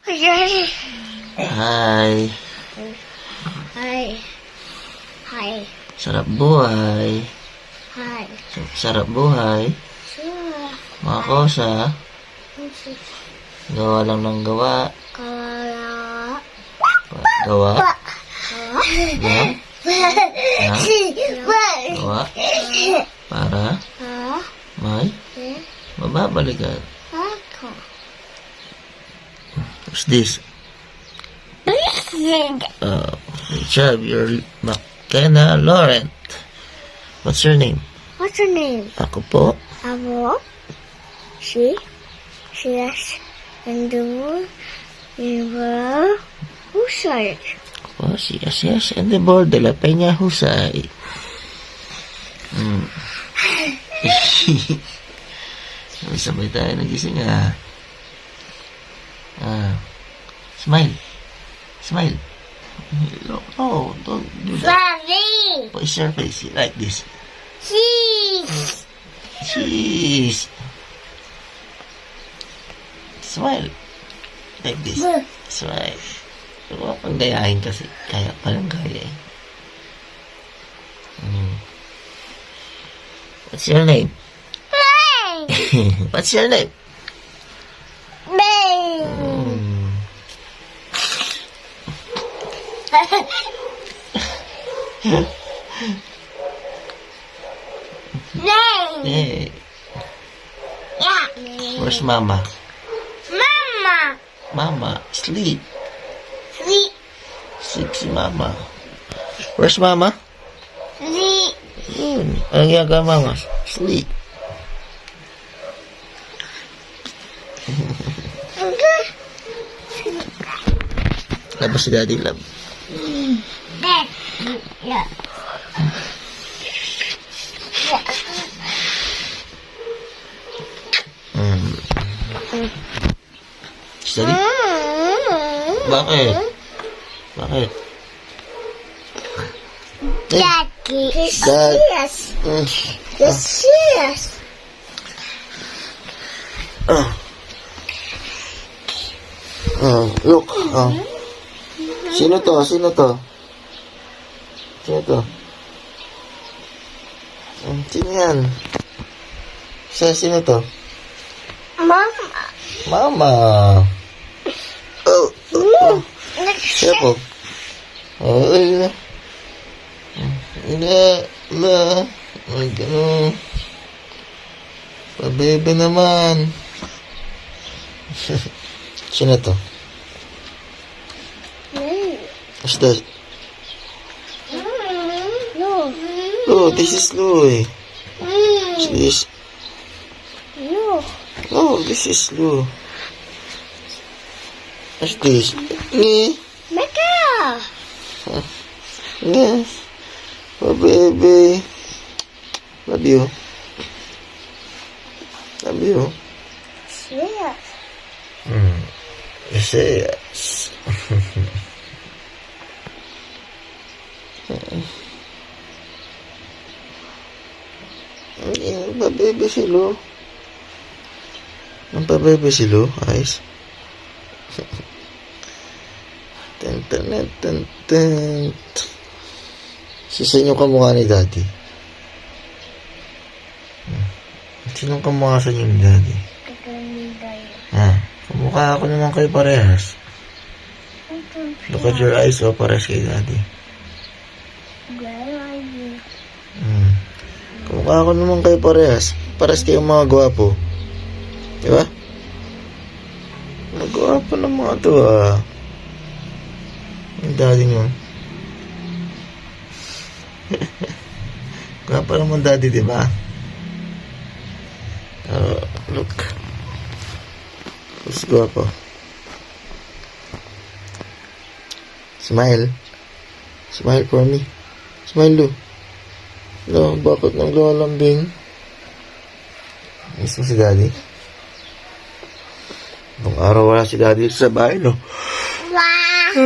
Hi. Hi. Hi. Sarap buhay. Hi. Sarap buhay. Sure. Mga kosa. Gawa lang ng gawa. Gawa. Gawa. Para may mababalikan. What's this? Good job. You're McKenna Laurent. What's your name? What's your name? Ako po. Abo. She. Yes. And the river. Husay. Oh, yes. And the board de la Peña Husay. Sabay tayo nagising Smile. Smile. No, don't do that. Daddy. What's your face? Like this. Cheese. Cheese. Smile. Like this. Smile. Huwag pang gayahin kasi. Kaya palang kaya eh. What's your name? What's your name? Hey. Where's Mama? Mama, sleep. Sleep si Mama. Where's Mama? Yun. Ang yaga Mama? Sleep. Labas si Daddy Love. Daddy? Bakit? Bakit? Daddy. Dad. Yes. Look. Sino to? Sino to? Sino yan? Sino to? Mama. Siya po. Ay, gano'n. Pabebe naman. Sino to? What's that? No. Oh, this is Louie. What's this? No. Oh, this is Lou. What's this? Mecca. Yeah. Oh, baby. Love you. Love you. Yes. Yes. Pabebe si Lou. Ang pabebe si Lou, ayos. Ten. Sino yung kamukha ni Daddy? Sinong kamukha sa inyo ni Daddy? Kamukha ako naman kayo parehas. Look at your eyes, parehas kay Daddy. Kamukha ako naman kayo parehas. Parehas kayong mga gwapo. Diba? Mga gwapo ng mga to Ang Daddy mo. Gwapo naman Daddy, diba? Look. Mas gwapo. Smile. Smile for me. Smile, Lou. No, bakit naglalambing? Miss mo si Daddy? Nung araw wala si Daddy sa bahay, no? Wow.